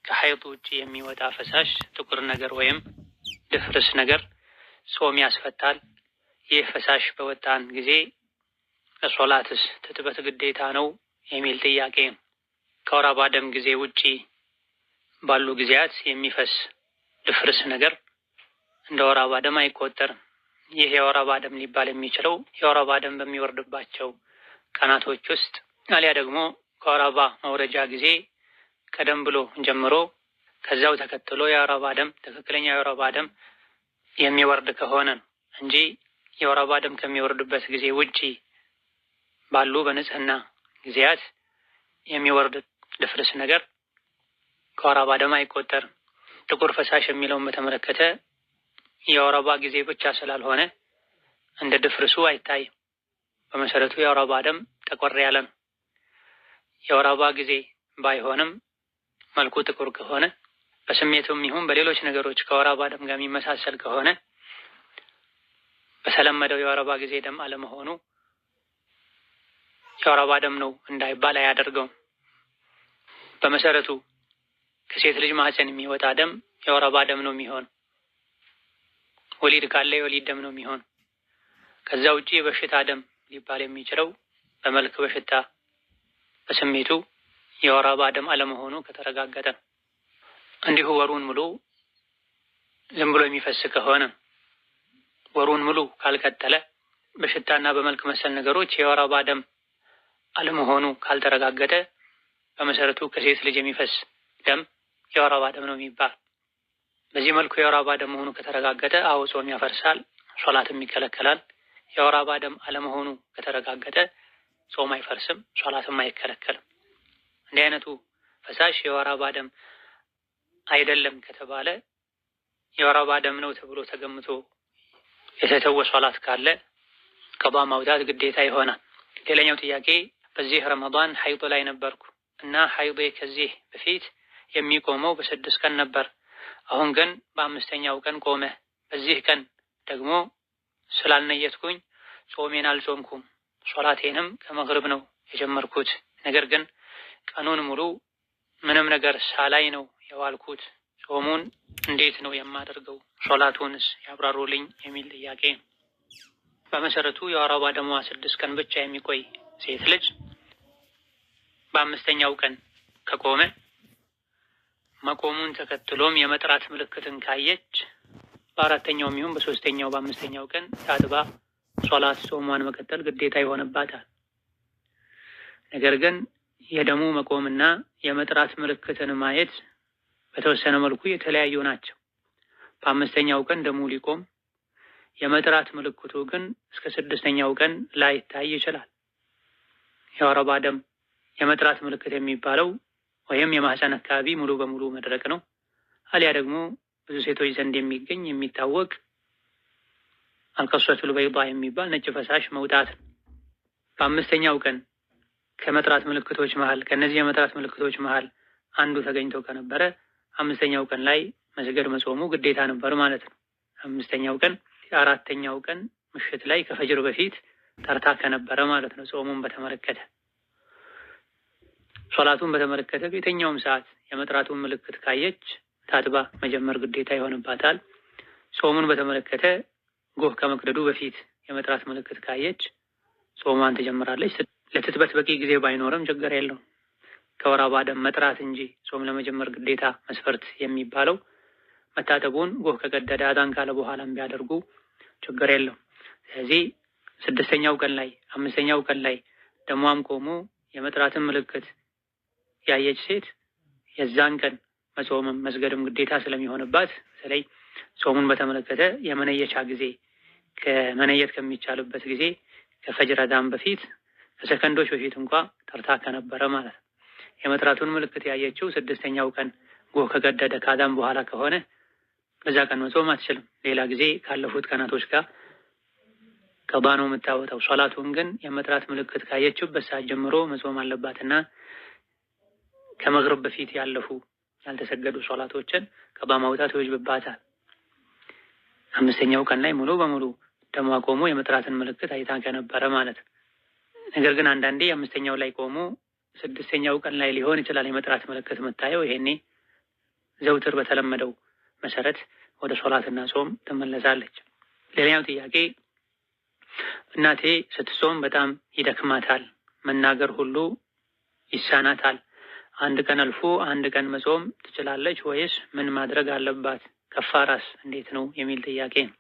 ከሐይድ ውጪ የሚወጣ ፈሳሽ ጥቁር ነገር ወይም ድፍርስ ነገር ጾም ያስፈታል። ይህ ፈሳሽ በወጣን ጊዜ ለሶላትስ ትጥበት ግዴታ ነው የሚል ጥያቄ ነው። ከወር አበባ ደም ጊዜ ውጪ ባሉ ጊዜያት የሚፈስ ድፍርስ ነገር እንደ ወር አበባ ደም አይቆጠርም። ይህ የወር አበባ ደም ሊባል የሚችለው የወር አበባ ደም በሚወርድባቸው ቀናቶች ውስጥ አሊያ ደግሞ ከወር አበባ መውረጃ ጊዜ ቀደም ብሎ ጀምሮ ከዛው ተከትሎ የወር አበባ ደም ትክክለኛ የወር አበባ ደም የሚወርድ ከሆነ ነው እንጂ የወር አበባ ደም ከሚወርድበት ጊዜ ውጪ ባሉ በንጽህና ጊዜያት የሚወርድ ድፍርስ ነገር ከወር አበባ ደም አይቆጠርም። ጥቁር ፈሳሽ የሚለውን በተመለከተ የወር አበባ ጊዜ ብቻ ስላልሆነ እንደ ድፍርሱ አይታይም። በመሰረቱ የወር አበባ ደም ጠቆር ያለ ነው። የወር አበባ ጊዜ ባይሆንም መልኩ ጥቁር ከሆነ በስሜቱም ይሁን በሌሎች ነገሮች ከወር አበባ ደም ጋር የሚመሳሰል ከሆነ በተለመደው የወር አበባ ጊዜ ደም አለመሆኑ የወር አበባ ደም ነው እንዳይባል አያደርገውም። በመሰረቱ ከሴት ልጅ ማህፀን የሚወጣ ደም የወር አበባ ደም ነው የሚሆን። ወሊድ ካለ የወሊድ ደም ነው የሚሆን። ከዛ ውጪ የበሽታ ደም ሊባል የሚችለው በመልክ በሽታ በስሜቱ የወር አበባ ደም አለመሆኑ ከተረጋገጠ። እንዲሁ ወሩን ሙሉ ዝም ብሎ የሚፈስ ከሆነ ወሩን ሙሉ ካልቀጠለ በሽታና በመልክ መሰል ነገሮች የወር አበባ ደም አለመሆኑ ካልተረጋገጠ በመሰረቱ ከሴት ልጅ የሚፈስ ደም የወር አበባ ደም ነው የሚባል። በዚህ መልኩ የወር አበባ ደም መሆኑ ከተረጋገጠ አዎ ጾም ያፈርሳል፣ ሶላትም ይከለከላል። የወር አበባ ደም አለመሆኑ ከተረጋገጠ ጾም አይፈርስም፣ ሶላትም አይከለከልም። እንዲህ አይነቱ ፈሳሽ የወር አበባ ደም አይደለም ከተባለ የወር አበባ ደም ነው ተብሎ ተገምቶ የተተወ ሶላት ካለ ቀዷ ማውጣት ግዴታ ይሆናል። ሌላኛው ጥያቄ በዚህ ረመዳን ሐይድ ላይ ነበርኩ እና ሐይድ ከዚህ በፊት የሚቆመው በ6 ቀን ነበር። አሁን ግን በ5ኛው ቀን ቆመ። በዚህ ቀን ደግሞ ስላልነየትኩኝ ጾሜን አልጾምኩም። ሶላቴንም ከመግሪብ ነው የጀመርኩት። ነገር ግን ቀኑን ሙሉ ምንም ነገር ሳላይ ነው የዋልኩት። ጾሙን እንዴት ነው የማደርገው? ሶላቱንስ ያብራሩልኝ የሚል ጥያቄ። በመሰረቱ የወር አበባ ደሟ 6 ቀን ብቻ የሚቆይ ሴት ልጅ በ5ኛው ቀን ከቆመ መቆሙን ተከትሎም የመጥራት ምልክትን ካየች በ4ኛውም ይሁን በ3ኛው በ5ኛው ቀን ታጥባ ሶላት ጾሟን መቀጠል ግዴታ ይሆንባታል። ነገር ግን የደሙ መቆምና የመጥራት ምልክትን ማየት በተወሰነ መልኩ የተለያዩ ናቸው። በ5ኛው ቀን ደሙ ሊቆም፣ የመጥራት ምልክቱ ግን እስከ 6ኛው ቀን ላይታይ ይችላል። የወር አበባ ደም የመጥራት ምልክት የሚባለው ወይም የማህፀን አካባቢ ሙሉ በሙሉ መድረቅ ነው። አሊያ ደግሞ ብዙ ሴቶች ዘንድ የሚገኝ የሚታወቅ አልቀሷቱል በይዳ የሚባል ነጭ ፈሳሽ መውጣት። በ5ኛው ቀን ከመጥራት ምልክቶች መሃል ከነዚህ የመጥራት ምልክቶች መሃል አንዱ ተገኝቶ ከነበረ 5ኛው ቀን ላይ መስገድ መጾሙ ግዴታ ነበር ማለት ነው። 5ኛው ቀን 4ኛው ቀን ምሽት ላይ ከፈጅር በፊት ጠርታ ከነበረ ማለት ነው። ጾሙን በተመለከተ ሶላቱን በተመለከተ በየትኛውም ሰዓት የመጥራቱን ምልክት ካየች ታጥባ መጀመር ግዴታ ይሆንባታል። ጾሙን በተመለከተ ጎህ ከመቅደዱ በፊት የመጥራት ምልክት ካየች ጾሟን ትጀምራለች። ለትጥበት በቂ ጊዜ ባይኖርም ችግር የለውም። ከወር አበባ ደም መጥራት እንጂ ጾም ለመጀመር ግዴታ መስፈርት የሚባለው መታጠቡን ጎህ ከቀደደ አዳን ካለ በኋላም ቢያደርጉ ችግር የለውም። ስለዚህ 6ኛው ቀን ላይ 5ኛው ቀን ላይ ደሟም ቆሞ የመጥራትን ምልክት ያየች ሴት የዛን ቀን መጾምም መስገድም ግዴታ ስለሚሆንባት በተለይ ጾሙን በተመለከተ የመነየቻ ጊዜ ከመነየት ከሚቻልበት ጊዜ ከፈጅር አዳን በፊት ከሰከንዶች በፊት እንኳ ጠርታ ከነበረ ማለት ነው። የመጥራቱን ምልክት ያየችው 6ኛው ቀን ጎህ ከቀደደ ከአዳን በኋላ ከሆነ በዛ ቀን መጾም አትችልም። ሌላ ጊዜ ካለፉት ቀናቶች ጋር ቀዷ ነው የምታወጣው። ሶላቱን ግን የመጥራት ምልክት ካየችበት ሰዓት ጀምሮ መጾም አለባትና ከመግሪብ በፊት ያለፉ ያልተሰገዱ ሶላቶችን ቀዷ ማውጣት ይወጅብባታል። 5ኛው ቀን ላይ ሙሉ በሙሉ ደሟ ቆሞ የመጥራትን ምልክት አይታ ከነበረ ማለት ነው። ነገር ግን አንዳንዴ 5ኛው ላይ ቆሞ 6ኛው ቀን ላይ ሊሆን ይችላል የመጥራት ምልክት መታየው። ይሄኔ ዘውትር በተለመደው መሰረት ወደ ሶላትና ጾም ትመለሳለች። ሌላኛው ጥያቄ እናቴ ስትጾም በጣም ይደክማታል፣ መናገር ሁሉ ይሳናታል። አንድ ቀን አልፎ አንድ ቀን መጾም ትችላለች ወይስ ምን ማድረግ አለባት? ከፋራስ እንዴት ነው የሚል ጥያቄ ነው።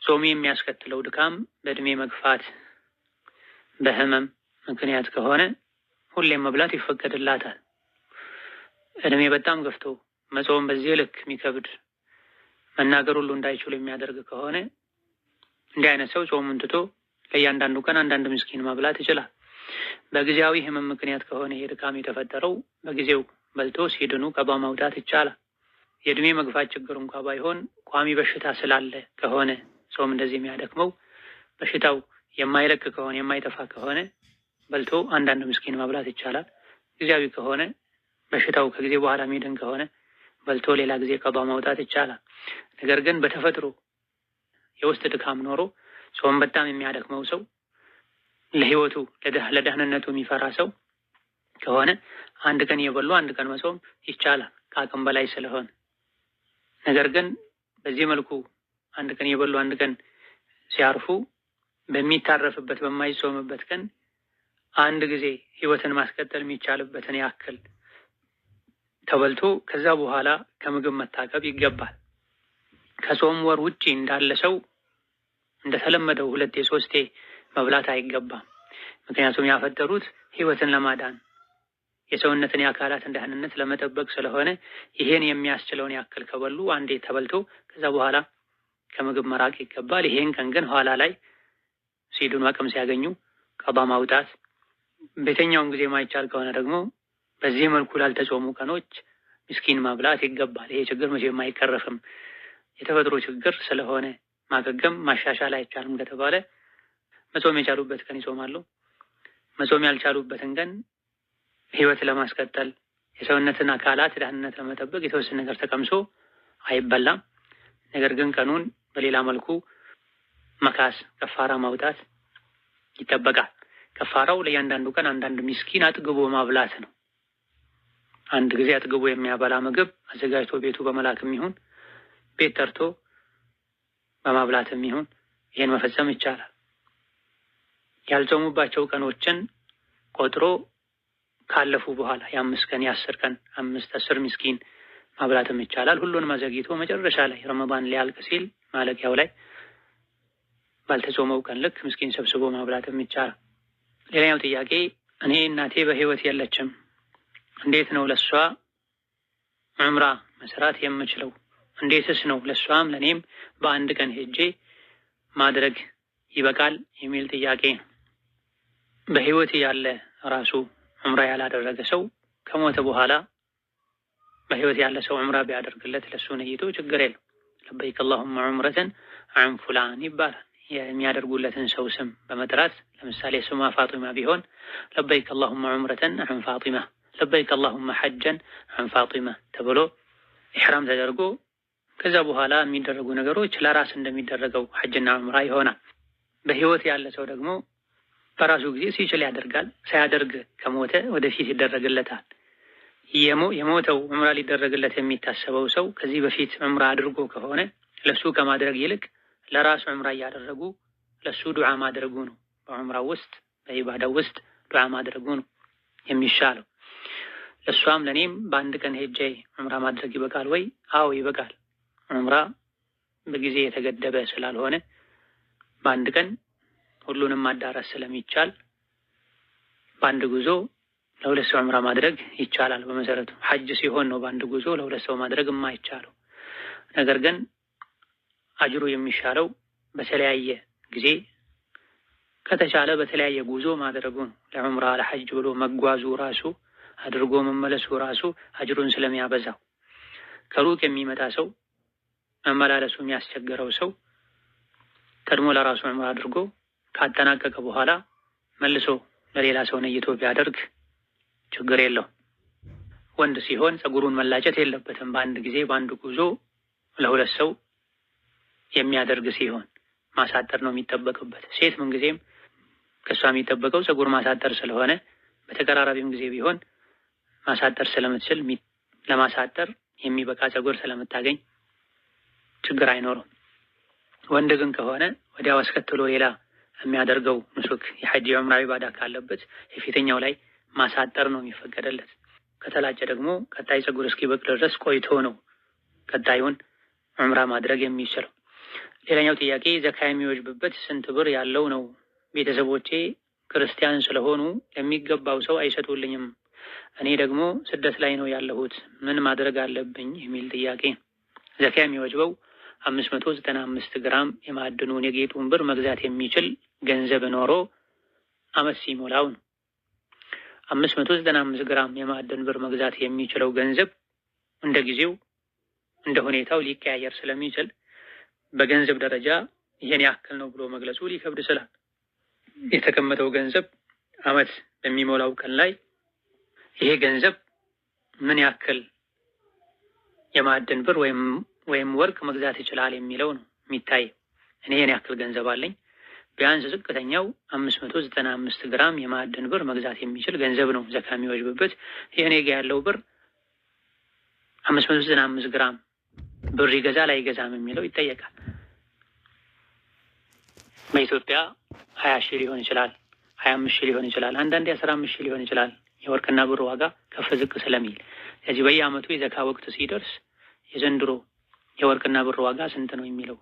ጾም የሚያስከትለው ድካም በእድሜ መግፋት በህመም ምክንያት ከሆነ ሁሌም መብላት ይፈቀድላታል። እድሜ በጣም ገፍቶ መጾም በዚህ ልክ የሚከብድ መናገር ሁሉ እንዳይችሉ የሚያደርግ ከሆነ እንዲህ አይነት ሰው ጾሙን ትቶ ለእያንዳንዱ ቀን አንዳንድ ምስኪን ማብላት ይችላል። በጊዜያዊ ህመም ምክንያት ከሆነ ይሄ ድካም የተፈጠረው በጊዜው በልቶ ሲድኑ ቀባ ማውጣት ይቻላል። የእድሜ መግፋት ችግር እንኳ ባይሆን ቋሚ በሽታ ስላለ ከሆነ ጾም እንደዚህ የሚያደክመው በሽታው የማይለቅ ከሆነ የማይጠፋ ከሆነ በልቶ አንዳንድ ምስኪን ማብላት ይቻላል። ጊዜያዊ ከሆነ በሽታው ከጊዜ በኋላ የሚድን ከሆነ በልቶ ሌላ ጊዜ ቀባ ማውጣት ይቻላል። ነገር ግን በተፈጥሮ የውስጥ ድካም ኖሮ ጾም በጣም የሚያደክመው ሰው ለህይወቱ ለደህንነቱ የሚፈራ ሰው ከሆነ አንድ ቀን እየበሉ አንድ ቀን መጾም ይቻላል ከአቅም በላይ ስለሆነ። ነገር ግን በዚህ መልኩ አንድ ቀን እየበሉ አንድ ቀን ሲያርፉ በሚታረፍበት በማይጾምበት ቀን አንድ ጊዜ ህይወትን ማስቀጠል የሚቻልበትን ያክል ተበልቶ ከዛ በኋላ ከምግብ መታቀብ ይገባል። ከጾም ወር ውጪ እንዳለ ሰው እንደተለመደው ሁለቴ ሶስቴ መብላት አይገባም። ምክንያቱም ያፈጠሩት ህይወትን ለማዳን የሰውነትን የአካላትን ደህንነት ለመጠበቅ ስለሆነ ይሄን የሚያስችለውን ያክል ከበሉ አንዴ ተበልቶ ከዛ በኋላ ከምግብ መራቅ ይገባል። ይሄን ቀን ግን ኋላ ላይ ሲድኑ አቅም ሲያገኙ ቀባ ማውጣት፣ በየትኛውም ጊዜ ማይቻል ከሆነ ደግሞ በዚህ መልኩ ላልተጾሙ ቀኖች ምስኪን ማብላት ይገባል። ይሄ ችግር መቼም አይቀረፍም። የተፈጥሮ ችግር ስለሆነ ማገገም ማሻሻል አይቻልም ከተባለ መጾም የቻሉበት ቀን ይጾማሉ። መጾም ያልቻሉበትን ቀን ህይወት ለማስቀጠል የሰውነትን አካላት ደህንነት ለመጠበቅ የተወሰነ ነገር ተቀምሶ አይበላም። ነገር ግን ቀኑን በሌላ መልኩ መካስ ከፋራ ማውጣት ይጠበቃል። ከፋራው ለእያንዳንዱ ቀን አንዳንድ ምስኪን አጥግቦ ማብላት ነው። አንድ ጊዜ አጥግቦ የሚያበላ ምግብ አዘጋጅቶ ቤቱ በመላክም ይሁን ቤት ጠርቶ በማብላትም ይሁን ይሄን መፈጸም ይቻላል። ያልጾሙባቸው ቀኖችን ቆጥሮ ካለፉ በኋላ የ5 ቀን የ10 ቀን 5-10 ምስኪን ማብላትም ይቻላል። ሁሉንም አዘግይቶ መጨረሻ ላይ ረመዳን ሊያልቅ ሲል ማለቂያው ላይ ባልተጾመው ቀን ልክ ምስኪን ሰብስቦ ማብላትም ይቻላል። ሌላኛው ጥያቄ እኔ እናቴ በህይወት የለችም፣ እንዴት ነው ለሷ ዑምራ መስራት የምችለው? እንዴትስ ነው ለሷም ለኔም በአንድ ቀን ሄጄ ማድረግ ይበቃል የሚል ጥያቄ ነው። በህይወት ያለ ራሱ ዑምራ ያላደረገ ሰው ከሞተ በኋላ በህይወት ያለ ሰው ዑምራ ቢያደርግለት ለሱ ነይቶ ችግር የለም። ለበይክ اللهم ዑምረተን عن فلان ይባላል። የሚያደርጉለትን ሰው ስም በመጥራት ለምሳሌ ስሟ ፋጢማ ቢሆን ለበይክ اللهم ዑምረተን عن ፋጢማ፣ ለበይክ اللهم ሐጀን عن ፋጢማ ተብሎ ኢህራም ተደርጎ ከዛ በኋላ የሚደረጉ ነገሮች ለራስ እንደሚደረገው ሐጅና ዑምራ ይሆናል። በህይወት ያለ ሰው ደግሞ በራሱ ጊዜ ሲችል ያደርጋል። ሳያደርግ ከሞተ ወደፊት ይደረግለታል። የሞተው ዑምራ ሊደረግለት የሚታሰበው ሰው ከዚህ በፊት ዑምራ አድርጎ ከሆነ ለሱ ከማድረግ ይልቅ ለራሱ ዑምራ እያደረጉ ለሱ ዱዓ ማድረጉ ነው። በዑምራ ውስጥ በኢባዳው ውስጥ ዱዓ ማድረጉ ነው የሚሻለው። ለሷም ለኔም በአንድ ቀን ሄጄ ዑምራ ማድረግ ይበቃል ወይ? አዎ ይበቃል። ዑምራ በጊዜ የተገደበ ስላልሆነ በአንድ ቀን ሁሉንም ማዳረስ ስለሚቻል በአንድ ጉዞ ለሁለት ሰው ዑምራ ማድረግ ይቻላል። በመሰረቱ ሐጅ ሲሆን ነው በአንድ ጉዞ ለሁለት ሰው ማድረግ የማይቻለው። ነገር ግን አጅሩ የሚሻለው በተለያየ ጊዜ ከተቻለ በተለያየ ጉዞ ማድረጉ ነው። ለዑምራ ለሐጅ ብሎ መጓዙ ራሱ አድርጎ መመለሱ ራሱ አጅሩን ስለሚያበዛው ከሩቅ የሚመጣ ሰው መመላለሱ የሚያስቸግረው ሰው ቀድሞ ለራሱ ዑምራ አድርጎ ካጠናቀቀ በኋላ መልሶ ለሌላ ሰው ነይቶ ቢያደርግ ችግር የለው። ወንድ ሲሆን ጸጉሩን መላጨት የለበትም። በአንድ ጊዜ በአንድ ጉዞ ለሁለት ሰው የሚያደርግ ሲሆን ማሳጠር ነው የሚጠበቅበት። ሴት ምን ጊዜም ከሷ የሚጠበቀው ጸጉር ማሳጠር ስለሆነ በተቀራራቢም ጊዜ ቢሆን ማሳጠር ስለምትችል ለማሳጠር የሚበቃ ፀጉር ስለምታገኝ ችግር አይኖርም። ወንድ ግን ከሆነ ወዲያው አስከትሎ ሌላ የሚያደርገው ኑሱክ የሐጅ የዑምራ ኢባዳ ካለበት የፊተኛው ላይ ማሳጠር ነው የሚፈቀደለት። ከተላጨ ደግሞ ቀጣይ ፀጉር እስኪበቅል ድረስ ቆይቶ ነው ቀጣዩን ዑምራ ማድረግ የሚችለው። ሌላኛው ጥያቄ ዘካ የሚወጅብበት ስንት ብር ያለው ነው? ቤተሰቦቼ ክርስቲያን ስለሆኑ ለሚገባው ሰው አይሰጡልኝም። እኔ ደግሞ ስደት ላይ ነው ያለሁት፣ ምን ማድረግ አለብኝ? የሚል ጥያቄ። ዘካ የሚወጅበው 595 ግራም የማዕድኑን የጌጡን ብር መግዛት የሚችል ገንዘብ ኖሮ አመት ሲሞላው ነው። 595 ግራም የማዕድን ብር መግዛት የሚችለው ገንዘብ እንደ ጊዜው እንደ ሁኔታው ሊቀያየር ስለሚችል በገንዘብ ደረጃ ይሄን ያክል ነው ብሎ መግለጹ ሊከብድ ይችላል። የተቀመጠው ገንዘብ አመት በሚሞላው ቀን ላይ ይሄ ገንዘብ ምን ያክል የማዕድን ብር ወይም ወርቅ መግዛት ይችላል የሚለው ነው የሚታይ። እኔ ይሄን ያክል ገንዘብ አለኝ፣ ቢያንስ ዝቅተኛው 595 ግራም የማዕድን ብር መግዛት የሚችል ገንዘብ ነው ዘካ የሚወጅብበት። ይሄ እኔ ጋ ያለው ብር 595 ግራም ብር ይገዛል አይገዛም የሚለው ይጠየቃል። በኢትዮጵያ 20 ሺህ ሊሆን ይችላል፣ 25 ሺህ ሊሆን ይችላል፣ አንዳንዴ 15 ሺህ ሊሆን ይችላል የወርቅና ብር ዋጋ ከፍ ዝቅ ስለሚል። ስለዚህ በየዓመቱ የዘካ ወቅት ሲደርስ የዘንድሮ የወርቅና ብር ዋጋ ስንት ነው የሚለው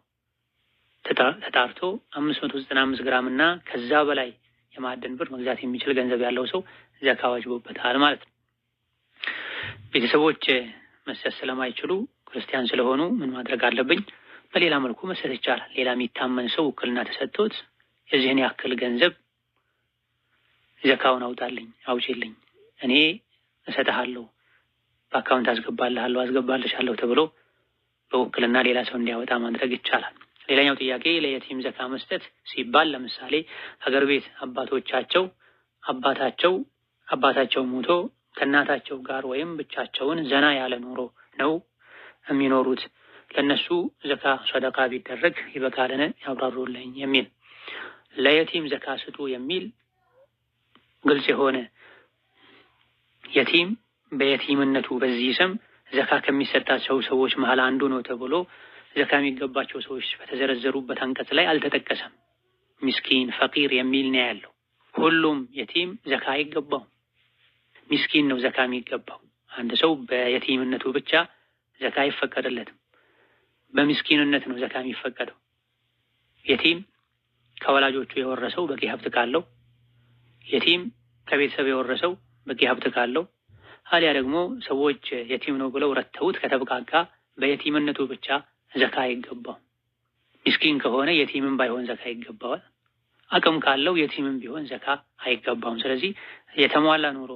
ተጣርቶ 595 ግራም እና ከዛ በላይ የማዕድን ብር መግዛት የሚችል ገንዘብ ያለው ሰው ዘካ ዋጅቦበታል ማለት ነው። ቤተሰቦች መስጠት ስለማይችሉ ክርስቲያን ስለሆኑ ምን ማድረግ አለብኝ? በሌላ መልኩ መስጠት ይቻላል። ሌላ የሚታመን ሰው ውክልና ተሰጥቶት የዚህን ያክል ገንዘብ ዘካውን አውጣልኝ፣ አውጪልኝ፣ እኔ እሰጥሃለሁ፣ በአካውንት አስገባልሻለሁ ተብሎ በውክልና ሌላ ሰው እንዲያወጣ ማድረግ ይቻላል። ሌላኛው ጥያቄ ለየቲም ዘካ መስጠት ሲባል ለምሳሌ ሀገር ቤት አባታቸው ሞቶ ከእናታቸው ጋር ወይም ብቻቸውን ዘና ያለ ኑሮ ነው የሚኖሩት፣ ለነሱ ዘካ ሰደቃ ቢደረግ ይበቃልን? ያብራሩልኝ የሚል። ለየቲም ዘካ ስጡ የሚል ግልጽ የሆነ የቲም በየቲምነቱ በዚህ ስም ዘካ ከሚሰጣቸው ሰዎች መሃል አንዱ ነው ተብሎ ዘካ የሚገባቸው ሰዎች በተዘረዘሩበት አንቀጽ ላይ አልተጠቀሰም። ሚስኪን፣ ፈቂር የሚል ነው ያለው። ሁሉም የቲም ዘካ አይገባውም። ሚስኪን ነው ዘካ የሚገባው። አንድ ሰው በየቲምነቱ ብቻ ዘካ አይፈቀድለትም። በሚስኪንነት ነው ዘካ የሚፈቀደው። የቲም ከወላጆቹ የወረሰው በቂ ሀብት ካለው፣ የቲም ከቤተሰብ የወረሰው በቂ ሀብት ካለው፣ አሊያ ደግሞ ሰዎች የቲም ነው ብለው ረተውት ከተብቃቃ በየቲምነቱ ብቻ ዘካ አይገባው። ሚስኪን ከሆነ የቲምም ባይሆን ዘካ ይገባዋል። አቅም ካለው የቲምም ቢሆን ዘካ አይገባውም። ስለዚህ የተሟላ ኑሮ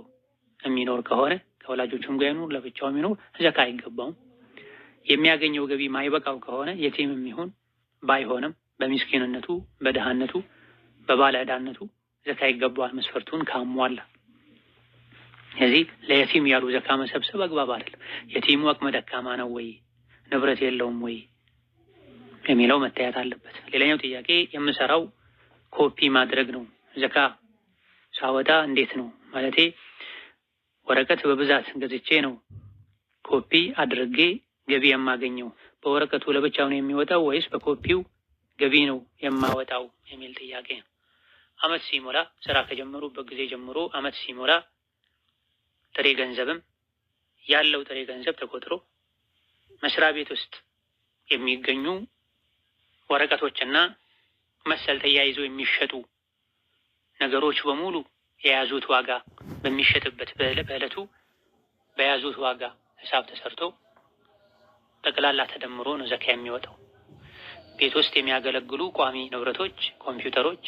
የሚኖር ከሆነ ከወላጆቹም ጋር ይኑር ለብቻውም ይኑር ዘካ አይገባውም። የሚያገኘው ገቢ ማይበቃው ከሆነ የቲምም ይሁን ባይሆንም በሚስኪንነቱ፣ በደሃነቱ፣ በባለ ዕዳነቱ ዘካ ይገባዋል መስፈርቱን ካሟላ። ስለዚህ ለየቲም ያሉ ዘካ መሰብሰብ አግባብ አይደለም። የቲሙ አቅመ ደካማ ነው ወይ ንብረት የለውም ወይ የሚለው መታየት አለበት። ሌላኛው ጥያቄ የምሰራው ኮፒ ማድረግ ነው። ዘካ ሳወጣ እንዴት ነው? ማለቴ ወረቀት በብዛት ገዝቼ ነው ኮፒ አድርጌ ገቢ የማገኘው። በወረቀቱ ለብቻው ነው የሚወጣው ወይስ በኮፒው ገቢ ነው የማወጣው የሚል ጥያቄ ነው። አመት ሲሞላ ስራ ከጀመሩበት ጊዜ ጀምሮ አመት ሲሞላ ጥሬ ገንዘብም ያለው ጥሬ ገንዘብ ተቆጥሮ መስሪያ ቤት ውስጥ የሚገኙ ወረቀቶችና መሰል ተያይዞ የሚሸጡ ነገሮች በሙሉ የያዙት ዋጋ በሚሸጥበት በዕለቱ በያዙት ዋጋ ሂሳብ ተሰርቶ ጠቅላላ ተደምሮ ነው ዘካ የሚወጣው። ቤት ውስጥ የሚያገለግሉ ቋሚ ንብረቶች፣ ኮምፒውተሮች፣